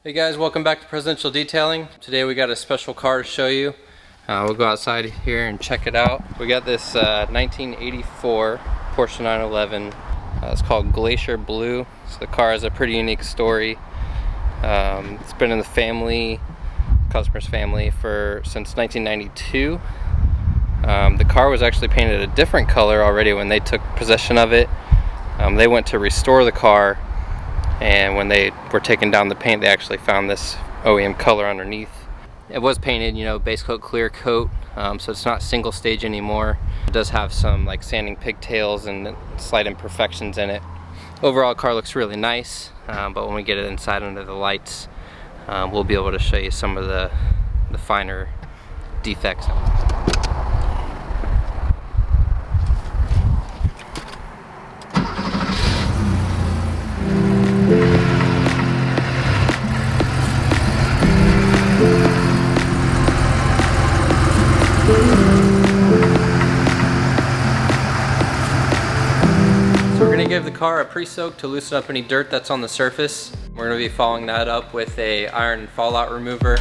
Hey guys, welcome back to Presidential Detailing. Today we got a special car to show you. We'll go outside here and check it out. We got this 1984 Porsche 911. It's called Glacier Blue. So the car has a pretty unique story. It's been in the family, customer's family, since 1992. The car was actually painted a different color already when they took possession of it. They went to restore the car, and when they were taking down the paint, they actually found this OEM color underneath. It was painted, base coat, clear coat, so it's not single stage anymore. It does have some like sanding pigtails and slight imperfections in it. Overall, the car looks really nice, but when we get it inside under the lights, we'll be able to show you some of the finer defects. So we're going to give the car a pre-soak to loosen up any dirt that's on the surface. We're going to be following that up with a iron and fallout remover.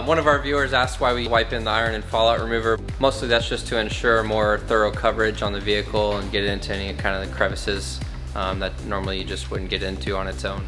One of our viewers asked why we wipe in the iron and fallout remover. Mostly that's just to ensure more thorough coverage on the vehicle and get into any kind of the crevices that normally you just wouldn't get into on its own.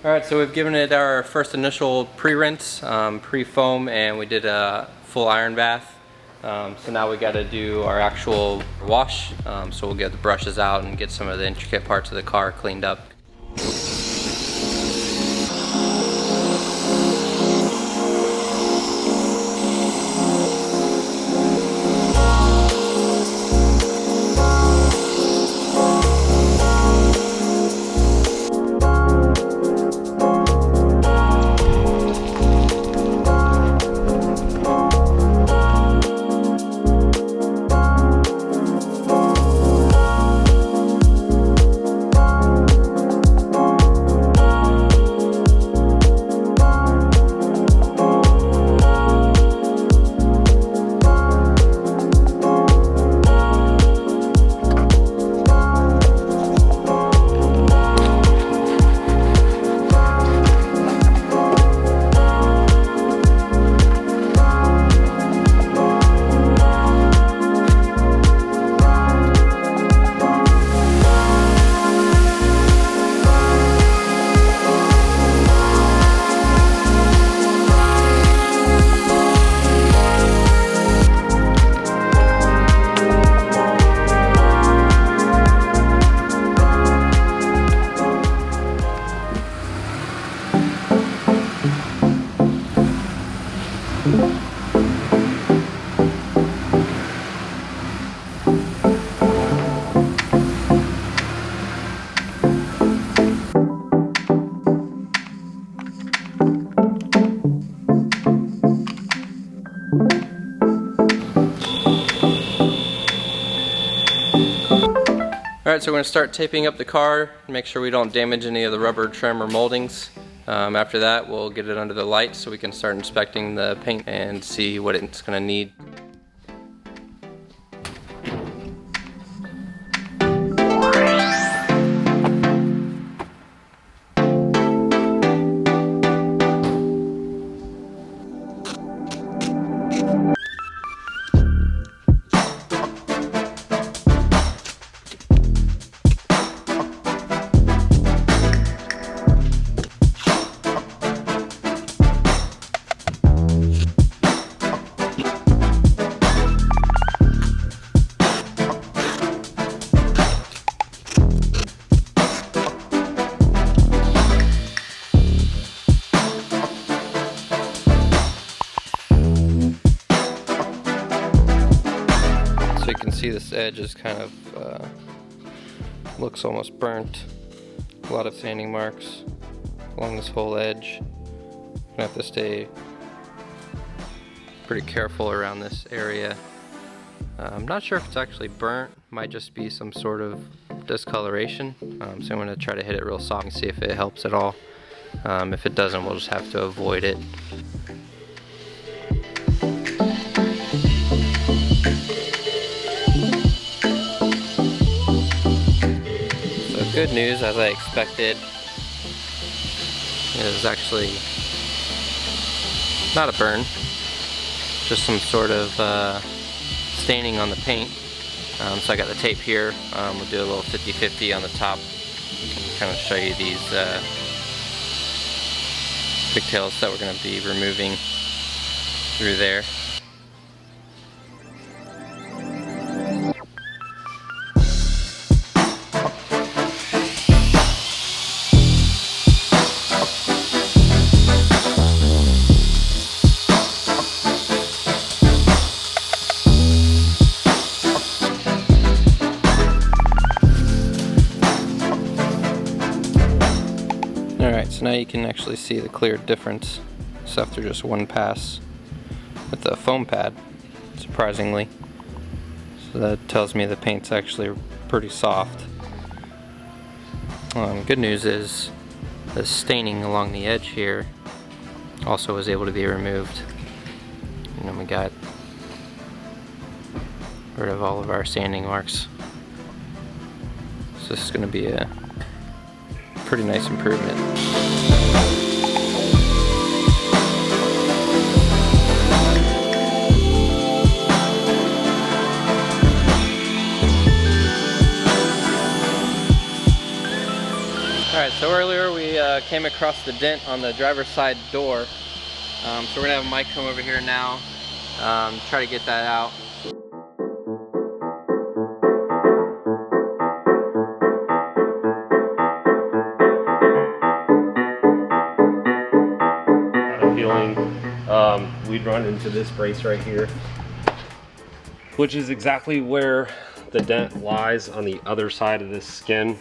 Alright, so we've given it our first initial pre-rinse, pre-foam, and we did a full iron bath. So now we got to do our actual wash, so we'll get the brushes out and get some of the intricate parts of the car cleaned up. Alright, so we're going to start taping up the car, make sure we don't damage any of the rubber trim or moldings. After that, we'll get it under the light so we can start inspecting the paint and see what it's going to need. So you can see this edge is kind of looks almost burnt. A lot of sanding marks along this whole edge. I have to stay pretty careful around this area. I'm not sure if it's actually burnt. Might just be some sort of discoloration. So I'm going to try to hit it real soft and see if it helps at all. If it doesn't, we'll just have to avoid it. Good news, as I expected, it was actually not a burn, just some sort of staining on the paint. So I got the tape here. We'll do a little 50-50 on the top, kind of show you these pigtails that we're going to be removing through there. Alright, so now you can actually see the clear difference just after just one pass with the foam pad, surprisingly. So that tells me the paint's actually pretty soft. Good news is the staining along the edge here also was able to be removed. And then we got rid of all of our sanding marks. So this is going to be a pretty nice improvement. Alright, so earlier we came across the dent on the driver's side door. So we're going to have Mike come over here now, try to get that out. We'd run into this brace right here, which is exactly where the dent lies on the other side of this skin.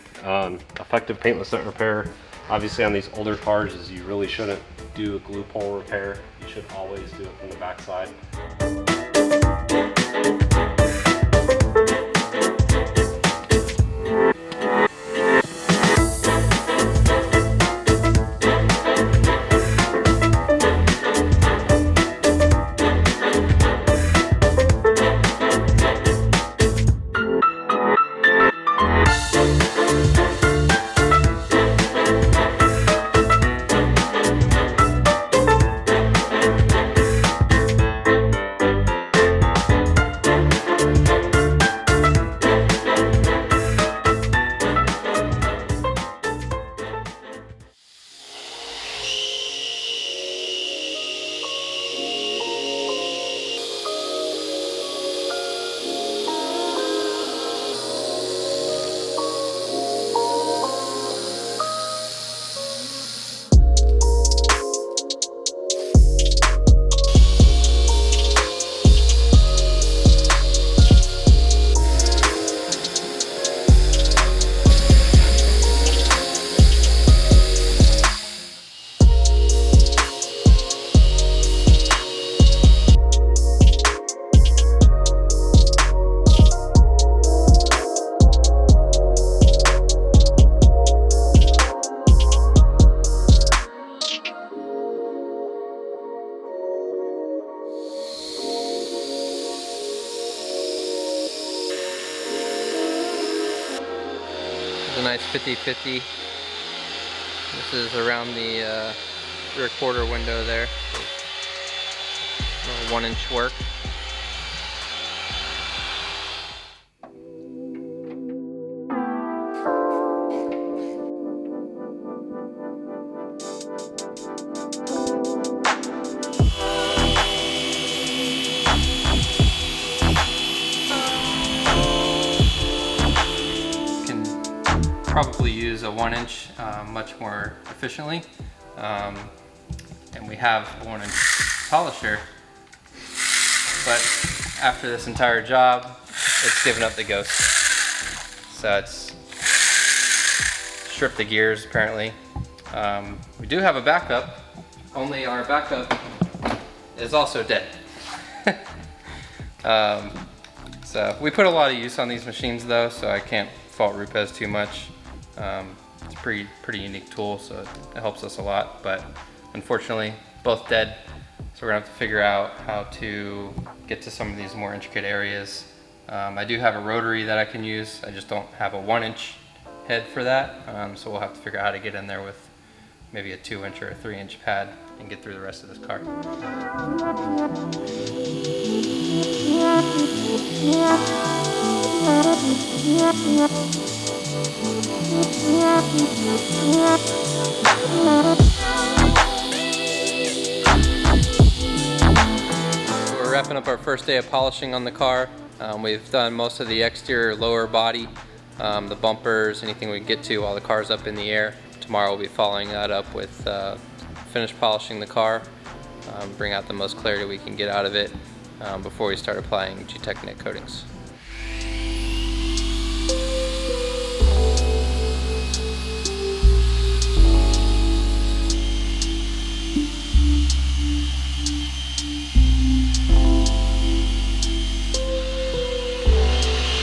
Effective paintless dent repair, obviously on these older cars, is you really shouldn't do a glue pole repair. You should always do it from the back side. nice 50-50. This is around the rear quarter window there. 1-inch work. Probably use a 1-inch much more efficiently, and we have a 1-inch polisher, but after this entire job it's given up the ghost, so it's stripped the gears apparently. We do have a backup, only our backup is also dead. So we put a lot of use on these machines though, so I can't fault Rupes too much. It's a pretty unique tool, so it helps us a lot, but unfortunately both dead, so we're gonna have to figure out how to get to some of these more intricate areas. I do have a rotary that I can use, I just don't have a 1-inch head for that, so we'll have to figure out how to get in there with maybe a 2-inch or a 3-inch pad and get through the rest of this car. We're wrapping up our first day of polishing on the car. We've done most of the exterior lower body, the bumpers, anything we can get to while the car's up in the air. Tomorrow we'll be following that up with finish polishing the car, bring out the most clarity we can get out of it before we start applying G-Technic coatings.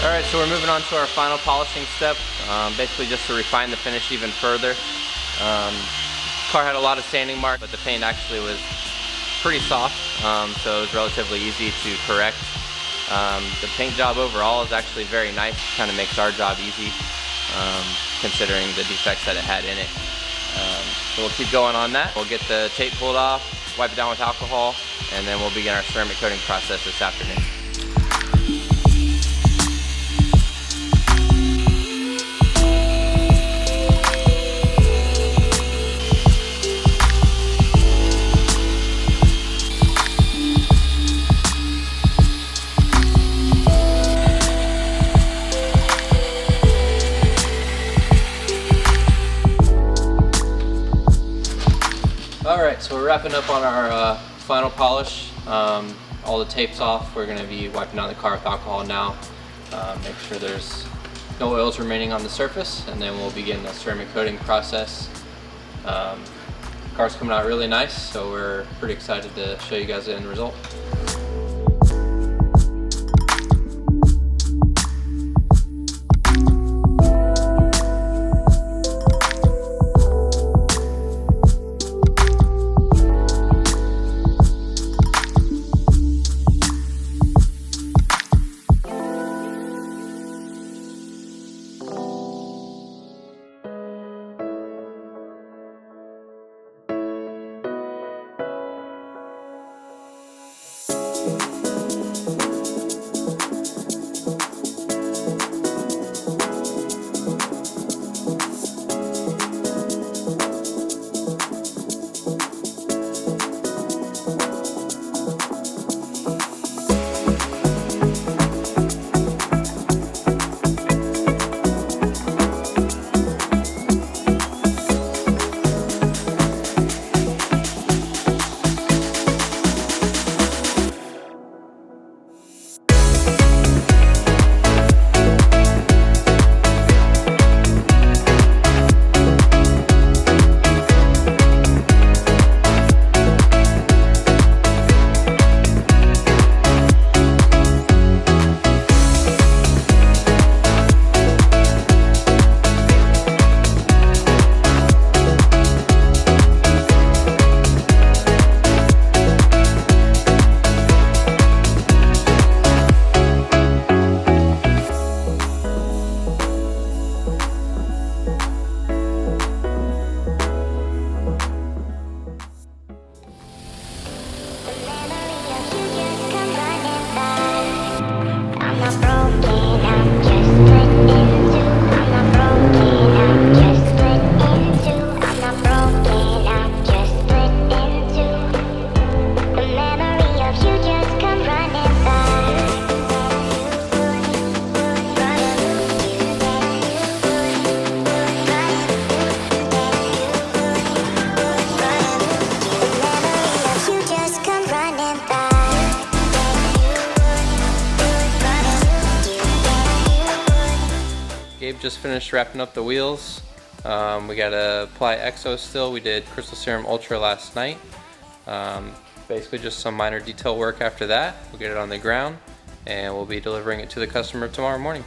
Alright, so we're moving on to our final polishing step, basically just to refine the finish even further. Car had a lot of sanding marks, but the paint actually was pretty soft, so it was relatively easy to correct. The paint job overall is actually very nice, kind of makes our job easy, considering the defects that it had in it. So we'll keep going on that. We'll get the tape pulled off, wipe it down with alcohol, and then we'll begin our ceramic coating process this afternoon. Alright, so we're wrapping up on our final polish. All the tape's off. We're going to be wiping down the car with alcohol now. Make sure there's no oils remaining on the surface, and then we'll begin the ceramic coating process. The car's coming out really nice, so we're pretty excited to show you guys the end result. Gabe just finished wrapping up the wheels. We got to apply Exo still. We did Crystal Serum Ultra last night. Basically just some minor detail work after that. We'll get it on the ground and we'll be delivering it to the customer tomorrow morning.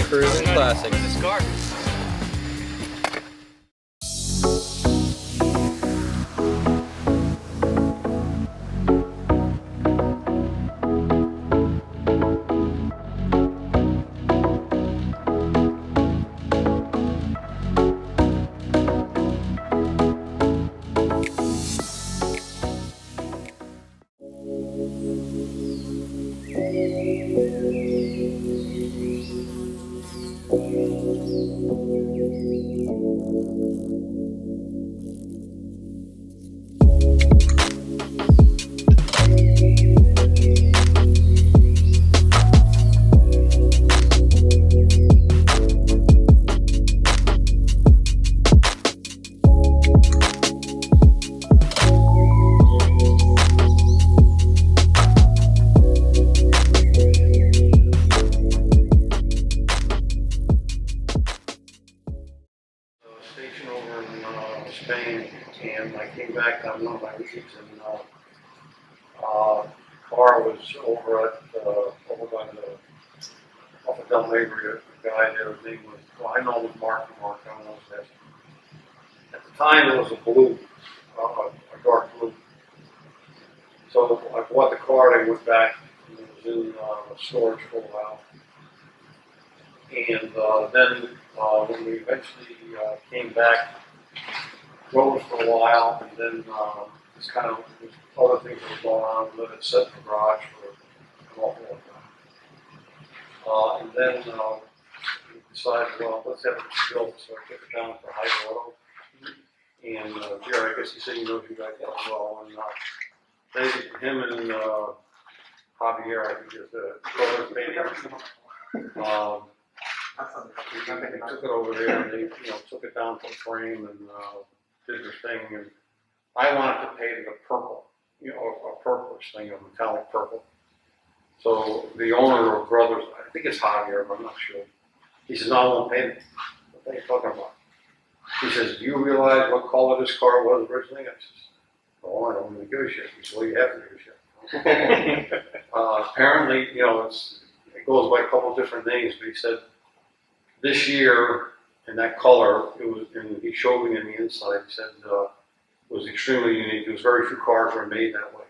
Cruising Classics. This car. Spain, and I came back on one of my leaves, and car was over at over by the off of Del Mabry. A guy there, his name was, well, I know it was Mark, I don't know his name. At the time, it was a blue, a dark blue. So I bought the car, I went back, and it was in storage for a while. And then when we eventually came back, drove for a while, and then just kind of other things that were going on, let it sit in the garage for an awful long time. And then we decided, well, let's have it built, so I took it down to High Auto. And Jerry, I guess he said he knows you guys as well, and him and Javier, I think is the brothers painter. They took it over there and they, took it down to the frame and did their thing. And I wanted to paint it a purple, a purplish thing, a metallic purple. So the owner of Brothers, I think it's Javier, but I'm not sure. He says, no, I won't paint it. What are you talking about? He says, do you realize what color this car was originally? I says, oh, I don't really give a shit. He says, well, you have to give a shit. Apparently, it goes by a couple different names, but he said, this year, in that color, it was, and he showed me in the inside, he said, it was extremely unique. There was very few cars were made that way.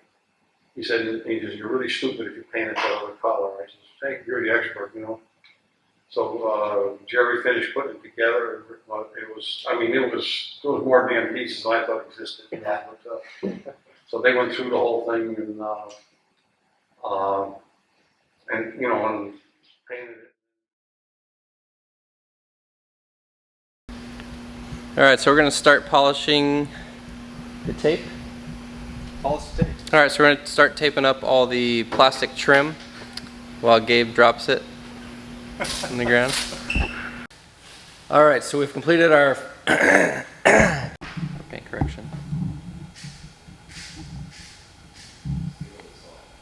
He said, you're really stupid if you paint it that other color. I said, hey, you're the expert, So Jerry finished putting it together. It was more than pieces than I thought existed. But, so they went through the whole thing and painted it. Alright, so we're going to start polishing The tape? All it's tape. Alright, so we're going to start taping up all the plastic trim while Gabe drops it on the ground. Alright, so we've completed our paint correction.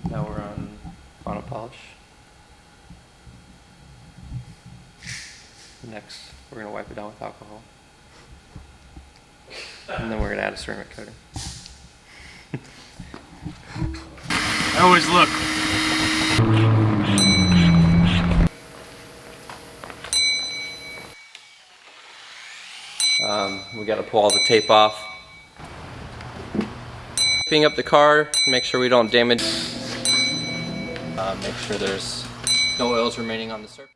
Now we're on final polish. Next, we're going to wipe it down with alcohol. And then we're going to add a ceramic coating. I always look. We got to pull all the tape off. Taping up the car, make sure we don't damage. Make sure there's no oils remaining on the surface.